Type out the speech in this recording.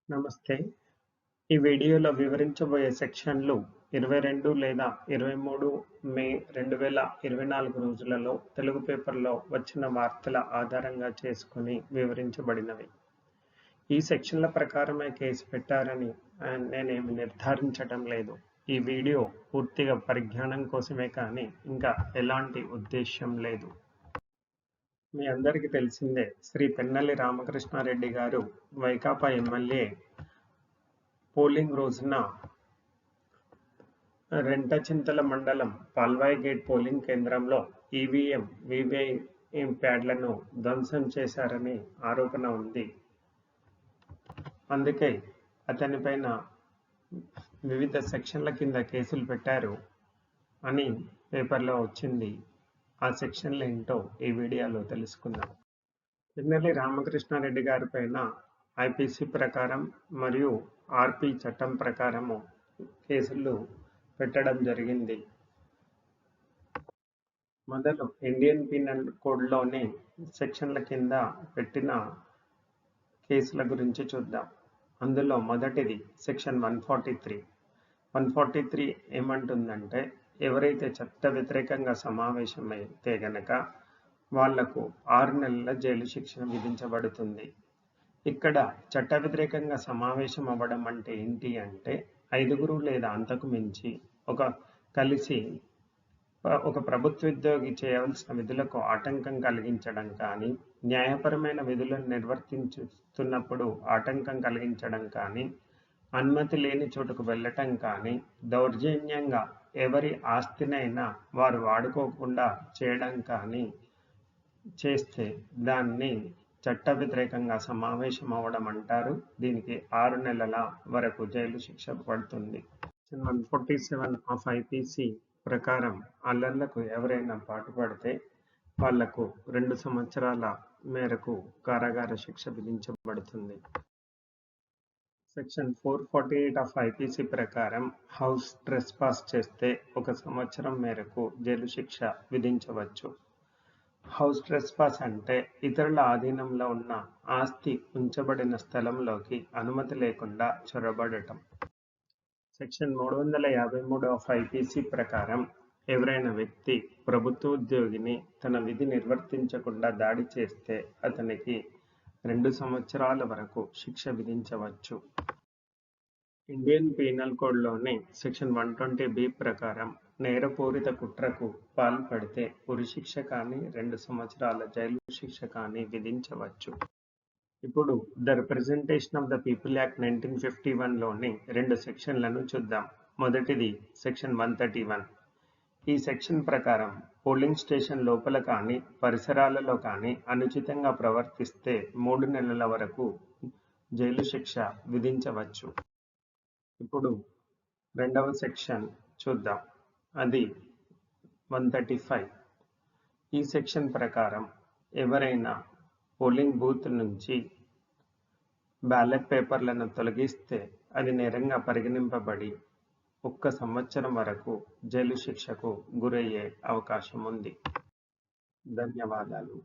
నమస్తే. ఈ వీడియోలో వివరించబోయే సెక్షన్లు 22 లేదా 23 మే 2024 రోజులలో తెలుగు పేపర్‌లో వచ్చిన వార్తల ఆధారంగా చేసుకొని వివరించబడినవి. ఈ సెక్షన్ల ప్రకారమే కేసు పెట్టారని నేనేమి నిర్ధారించటం లేదు. ఈ వీడియో పూర్తిగా పరిజ్ఞానం కోసమే కానీ ఇంకా ఎలాంటి ఉద్దేశ్యం లేదు. మీ అందరికీ తెలిసిందే, శ్రీ పెన్నెల్లి రామకృష్ణారెడ్డి గారు వైకాపా ఎమ్మెల్యే పోలింగ్ రోజున రెంటచింతల మండలం పాల్వాయి గేట్ పోలింగ్ కేంద్రంలో ఈవీఎం, వీవీఐఎం ప్యాడ్లను ధ్వంసం చేశారని ఆరోపణ ఉంది. అందుకే అతనిపైన వివిధ సెక్షన్ల కింద కేసులు పెట్టారు అని పేపర్లో వచ్చింది. ఆ సెక్షన్లు ఏంటో ఈ వీడియోలో తెలుసుకుందాం. పెన్నెల్లి రామకృష్ణారెడ్డి గారి పైన ఐపీసీ ప్రకారం మరియు ఆర్పీ చట్టం ప్రకారము కేసులు పెట్టడం జరిగింది. మొదలు ఇండియన్ పీనల్ కోడ్లోని సెక్షన్ల కింద పెట్టిన కేసుల గురించి చూద్దాం. అందులో మొదటిది సెక్షన్ 143. 143 ఏమంటుందంటే, ఎవరైతే చట్ట వ్యతిరేకంగా సమావేశమైతే గనక వాళ్లకు 6 నెలల జైలు శిక్ష విధించబడుతుంది. ఇక్కడ చట్ట వ్యతిరేకంగా సమావేశం అవ్వడం అంటే ఏంటి అంటే, 5 లేదా అంతకు మించి కలిసి ఒక ప్రభుత్వోద్యోగి చేయవలసిన విధులకు ఆటంకం కలిగించడం కానీ, న్యాయపరమైన విధులను నిర్వర్తిస్తున్నప్పుడు ఆటంకం కలిగించడం కానీ, అనుమతి లేని చోటుకు వెళ్ళటం కానీ, దౌర్జన్యంగా ఎవరి ఆస్తినైనా వారు వాడుకోకుండా చేయడం కానీ చేస్తే దాన్ని చట్ట వ్యతిరేకంగా సమావేశం అవ్వడం అంటారు. దీనికి 6 నెలల వరకు జైలు శిక్ష పడుతుంది. 147 ఆఫ్ ఐపీసీ ప్రకారం అల్లర్లకు ఎవరైనా పాటుపడితే వాళ్లకు 2 సంవత్సరాల మేరకు కారాగార శిక్ష విధించబడుతుంది. సెక్షన్ 448 ఆఫ్ ఐపీసీ ప్రకారం హౌస్ ట్రెస్పాస్ చేస్తే 1 సంవత్సరం మేరకు జైలు శిక్ష విధించవచ్చు. హౌస్ ట్రెస్పాస్ అంటే ఇతరుల ఆధీనంలో ఉన్న ఆస్తి ఉంచబడిన స్థలంలోకి అనుమతి లేకుండా చొరబడటం. సెక్షన్ 353 ఆఫ్ ఐపీసీ ప్రకారం ఎవరైనా వ్యక్తి ప్రభుత్వోద్యోగిని తన విధి నిర్వర్తించకుండా దాడి చేస్తే అతనికి 2 సంవత్సరాల వరకు శిక్ష విధించవచ్చు. ఇండియన్ పీనల్ కోడ్లోని సెక్షన్ 120B ప్రకారం నేరపూరిత కుట్రకు పాల్పడితే ఉరిశిక్ష కానీ 2 సంవత్సరాల జైలు శిక్ష కానీ విధించవచ్చు. ఇప్పుడు the representation of the people act 1951లోని 2 సెక్షన్లను చూద్దాం. మొదటిది సెక్షన్ 131. ఈ సెక్షన్ ప్రకారం పోలింగ్ స్టేషన్ లోపల కానీ పరిసరాలలో కానీ అనుచితంగా ప్రవర్తిస్తే 3 నెలల వరకు జైలు శిక్ష విధించవచ్చు. ఇప్పుడు రెండవ సెక్షన్ చూద్దాం. అది 135. ఈ సెక్షన్ ప్రకారం ఎవరైనా పోలింగ్ బూత్ నుంచి బ్యాలెట్ పేపర్లను తొలగిస్తే అది నేరంగా పరిగణింపబడి 1 సంవత్సరం వరకు జైలు శిక్షకు గురయ్యే అవకాశం ఉంది. ధన్యవాదాలు.